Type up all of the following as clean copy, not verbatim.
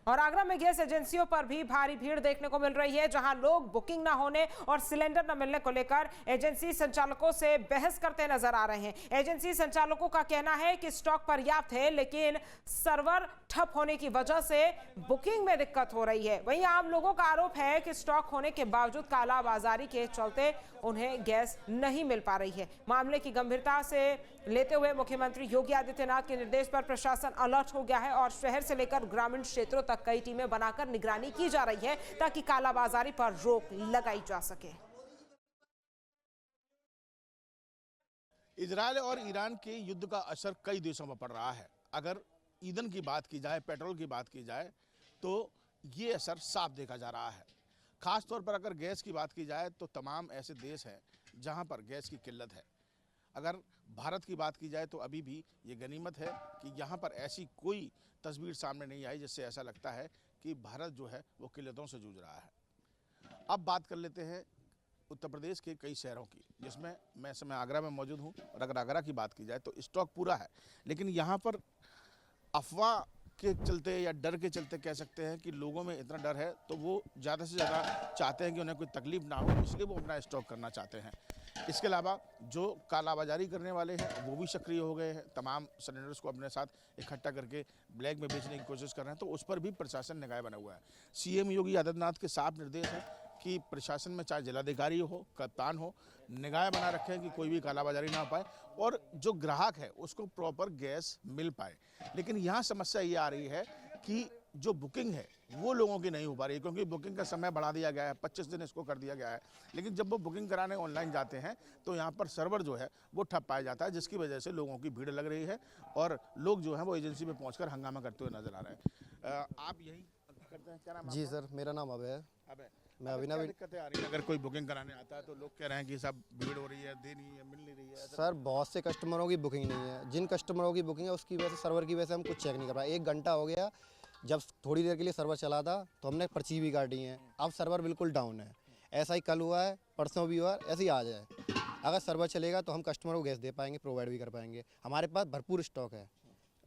और आगरा में गैस एजेंसियों पर भी भारी भीड़ देखने को मिल रही है, जहां लोग बुकिंग ना होने और सिलेंडर न मिलने को लेकर एजेंसी संचालकों से बहस करते नजर आ रहे हैं। एजेंसी संचालकों का कहना है कि स्टॉक पर्याप्त है, लेकिन सर्वर ठप होने की वजह से बुकिंग में दिक्कत हो रही है। वहीं आम लोगों का आरोप है कि स्टॉक होने के बावजूद कालाबाजारी के चलते उन्हें गैस नहीं मिल पा रही है। मामले की गंभीरता से लेते हुए मुख्यमंत्री योगी आदित्यनाथ के निर्देश पर प्रशासन अलर्ट हो गया है और शहर से लेकर ग्रामीण क्षेत्रों तक कई टीमें बनाकर निगरानी की जा रही है ताकि कालाबाजारी पर रोक लगाई जा सके। इजरायल और ईरान के युद्ध का असर कई देशों पर पड़ रहा है। अगर ईंधन की बात की जाए, पेट्रोल की बात की जाए, तो ये असर साफ देखा जा रहा है। खास तौर पर अगर गैस की बात की जाए तो तमाम ऐसे देश हैं जहां पर गैस की किल्लत है। अगर भारत की बात की जाए तो अभी भी ये गनीमत है कि यहाँ पर ऐसी कोई तस्वीर सामने नहीं आई जिससे ऐसा लगता है कि भारत जो है वो किल्लतों से जूझ रहा है। अब बात कर लेते हैं उत्तर प्रदेश के कई शहरों की, जिसमें मैं इस समय आगरा में मौजूद हूँ। और अगर आगरा की बात की जाए तो स्टॉक पूरा है, लेकिन यहाँ पर अफवाह के चलते या डर के चलते कह सकते हैं कि लोगों में इतना डर है तो वो ज़्यादा से ज़्यादा चाहते हैं कि उन्हें कोई तकलीफ ना हो, इसलिए वो अपना स्टॉक करना चाहते हैं। इसके अलावा जो कालाबाजारी करने वाले हैं वो भी सक्रिय हो गए हैं। तमाम सिलेंडर्स को अपने साथ इकट्ठा करके ब्लैक में बेचने की कोशिश कर रहे हैं, तो उस पर भी प्रशासन निगाह बना हुआ है। सीएम योगी आदित्यनाथ के साफ निर्देश है कि प्रशासन में चाहे जिलाधिकारी हो, कप्तान हो, निगाह बना रखें कि कोई भी कालाबाजारी ना पाए और जो ग्राहक है उसको प्रॉपर गैस मिल पाए। लेकिन यहाँ समस्या ये आ रही है कि जो बुकिंग है वो लोगों की नहीं हो पा रही है, क्योंकि बुकिंग का समय बढ़ा दिया गया है, 25 दिन इसको कर दिया गया है। लेकिन जब वो बुकिंग कराने ऑनलाइन जाते हैं तो यहाँ पर सर्वर जो है वो ठप पाया जाता है, जिसकी वजह से लोगों की भीड़ लग रही है और लोग जो हैं वो एजेंसी में पहुँचकर हंगामा करते हुए नजर आ रहे हैं। आप यही करते हैं? क्या नाम जी सर, मेरा नाम अभय है। अबे मैं अभिनव। दिक्कतें आ रही है अगर कोई बुकिंग कराने आता है तो लोग कह रहे हैं कि सब भीड़ हो रही है, दे नहीं है, मिल नहीं रही है। सर बहुत से कस्टमरों की बुकिंग नहीं है। जिन कस्टमरों की बुकिंग है उसकी वजह से, सर्वर की वजह से हम कुछ चेक नहीं कर पाए। 1 घंटा हो गया, जब थोड़ी देर के लिए सर्वर चला था तो हमने पर्ची भी काटी है। अब सर्वर बिल्कुल डाउन है। ऐसा ही कल हुआ है, परसों भी हुआ है, ऐसे ही आज है। अगर सर्वर चलेगा तो हम कस्टमरों को गैस दे पाएंगे, प्रोवाइड भी कर पाएंगे। हमारे पास भरपूर स्टॉक है।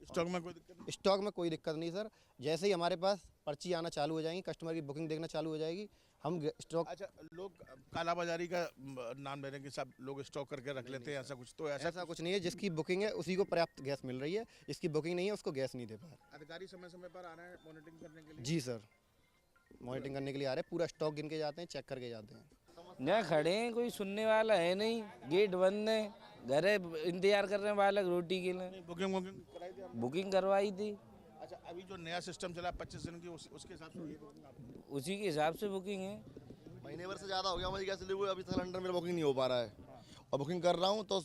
स्टॉक में कोई दिक्कत नहीं? स्टॉक में कोई दिक्कत नहीं सर। जैसे ही हमारे पास पर्ची आना चालू हो जाएगी, कस्टमर की बुकिंग देखना चालू हो जाएगी, हम स्टॉक। अच्छा, लोग कालाबाजारी का नाम ले रहे हैं कि सब लोग स्टॉक करके रख लेते हैं, ऐसा कुछ तो ऐसा कुछ नहीं है। जिसकी बुकिंग है उसी को पर्याप्त गैस मिल रही है, जिसकी बुकिंग नहीं है उसको गैस नहीं दे पा रहे। अधिकारी समय समय पर आ रहे हैं मॉनिटरिंग करने के लिए? जी सर, मॉनिटरिंग करने के लिए आ रहे हैं। पूरा स्टॉक गिन के जाते हैं, चेक करके जाते हैं। यहाँ खड़े हैं, कोई सुनने वाला है नहीं, गेट बंद है, घरे इंतजार कर रहे हैं बालक रोटी के लिए। बुकिंग कराई थी आपने? बुकिंग करवाई थी। अच्छा, अभी जो नया सिस्टम चला 25 दिन की, उसके हिसाब से ये बुकिंग आपकी? उसी के हिसाब से बुकिंग है। महीने भर से ज़्यादा हो गया मुझे गैस डिलीवरी, अभी सिलेंडर मेरा बुकिंग नहीं हो पा रहा है। और बुकिंग कर रहा हूँ तो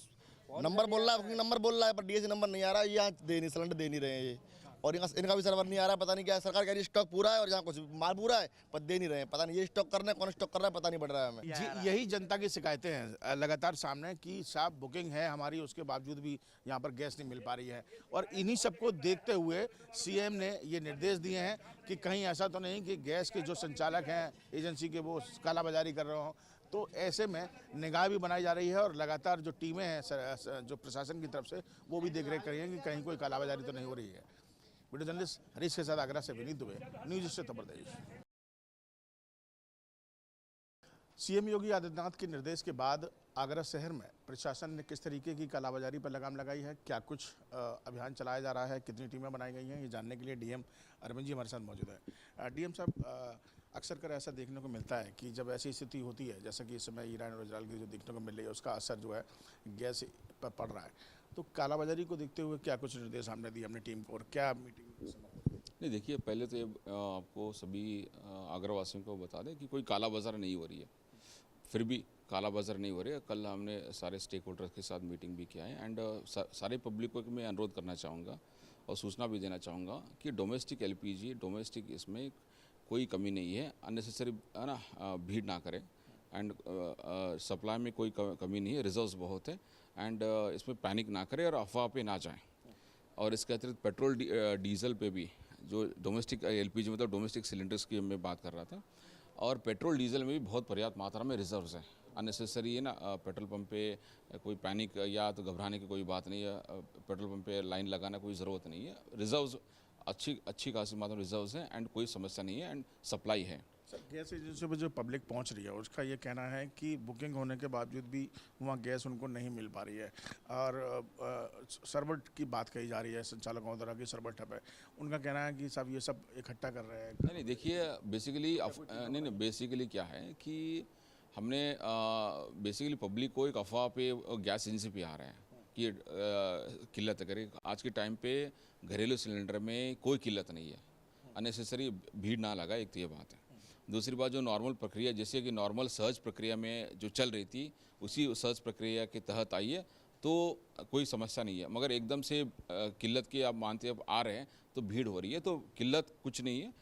नंबर बोल रहा है, बुकिंग नंबर बोल रहा है, पर डीएसी नंबर नहीं आ रहा है। यहाँ सिलेंडर दे नहीं रहे हैं ये, और इनका भी सर्वर नहीं आ रहा है। पता नहीं क्या है, सरकार कह रही है स्टॉक पूरा है और यहाँ कुछ माल पूरा है, पर दे नहीं रहे हैं। पता नहीं ये स्टॉक करना है, कौन स्टॉक कर रहा है, पता नहीं पड़ रहा है हमें। जी, यही जनता की शिकायतें हैं लगातार सामने कि साहब बुकिंग है हमारी, उसके बावजूद भी यहाँ पर गैस नहीं मिल पा रही है। और इन्हीं सबको देखते हुए सीएम ने ये निर्देश दिए हैं कि कहीं ऐसा तो नहीं कि गैस के जो संचालक हैं एजेंसी के वो कालाबाजारी कर रहे हों। तो ऐसे में निगाह भी बनाई जा रही है और लगातार जो टीमें हैं जो प्रशासन की तरफ से वो भी देख रेख कर रही हैं कि कहीं कोई कालाबाजारी तो नहीं हो रही है। वीडियो जर्नलिस्ट हरीश के साथ आगरा से विनीत दुबे, न्यूज़ उत्तर प्रदेश। सीएम योगी आदित्यनाथ के निर्देश के बाद आगरा शहर में प्रशासन ने किस तरीके की कालाबाजारी पर लगाम लगाई है, क्या कुछ अभियान चलाया जा रहा है, कितनी टीमें बनाई गई हैं, ये जानने के लिए डीएम अरविंद जी हमारे साथ मौजूद है। डीएम साहब, अक्सर कर ऐसा देखने को मिलता है कि जब ऐसी स्थिति होती है जैसा कि इस समय ईरान और इजरायल की जो देखने को मिल रही है उसका असर जो है गैस पर पड़ रहा है, तो कालाबाजारी को देखते हुए क्या कुछ निर्देश हमने दिए अपनी टीम को और क्या मीटिंग? नहीं, देखिए, पहले तो ये आपको सभी आगरा वासियों को बता दें कि कोई काला बाजार नहीं हो रही है। फिर भी काला बाजार नहीं हो रही है। कल हमने सारे स्टेक होल्डर्स के साथ मीटिंग भी किया है एंड सारे पब्लिक को मैं अनुरोध करना चाहूँगा और सूचना भी देना चाहूँगा कि डोमेस्टिक एलपीजी, डोमेस्टिक इसमें कोई कमी नहीं है। अननेसेसरी है ना, भीड़ ना करें एंड सप्लाई में कोई कमी नहीं है, रिजर्व्स बहुत है एंड इसमें पैनिक ना करें और अफवाह पे ना जाएं। और इसके अतिरिक्त पेट्रोल डीजल पे भी जो डोमेस्टिक एलपीजी मतलब डोमेस्टिक सिलेंडर्स की मैं बात कर रहा था, और पेट्रोल डीजल में भी बहुत पर्याप्त मात्रा में रिजर्व्स हैं। अननेसेसरी है ना, पेट्रोल पंप पे कोई पैनिक या तो घबराने की कोई बात नहीं है। पेट्रोल पंप पे लाइन लगाना कोई ज़रूरत नहीं है। रिजर्व्स अच्छी खासी मात्रा में रिजर्व्स हैं एंड कोई समस्या नहीं है एंड सप्लाई है। सर, गैस एजेंसी पर जो पब्लिक पहुंच रही है उसका ये कहना है कि बुकिंग होने के बावजूद भी वहाँ गैस उनको नहीं मिल पा रही है और सर्वर की बात कही जा रही है, संचालकों द्वारा की सर्वर ठप है। उनका कहना है कि सब ये सब इकट्ठा कर रहे हैं। नहीं देखिए बेसिकली क्या है कि हमने बेसिकली पब्लिक को एक अफवाह पे गैस एजेंसी पे आ रहे हैं कि किल्लत करे। आज के टाइम पे घरेलू सिलेंडर में कोई किल्लत नहीं है, अननेसेसरी भीड़ ना लगा, एक तो ये बात है। दूसरी बात, जो नॉर्मल प्रक्रिया जैसे कि नॉर्मल सर्च प्रक्रिया में जो चल रही थी उसी सर्च प्रक्रिया के तहत आई है तो कोई समस्या नहीं है। मगर एकदम से किल्लत की आप मानते अब आ रहे हैं तो भीड़ हो रही है, तो किल्लत कुछ नहीं है।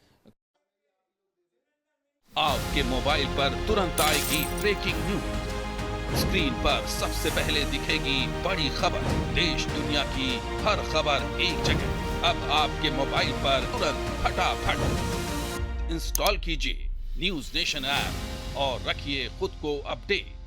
आपके मोबाइल पर तुरंत आएगी ब्रेकिंग न्यूज, स्क्रीन पर सबसे पहले दिखेगी बड़ी खबर, देश दुनिया की हर खबर एक जगह। अब आपके मोबाइल पर तुरंत फटाफट इंस्टॉल कीजिए न्यूज़ नेशन ऐप और रखिए खुद को अपडेट।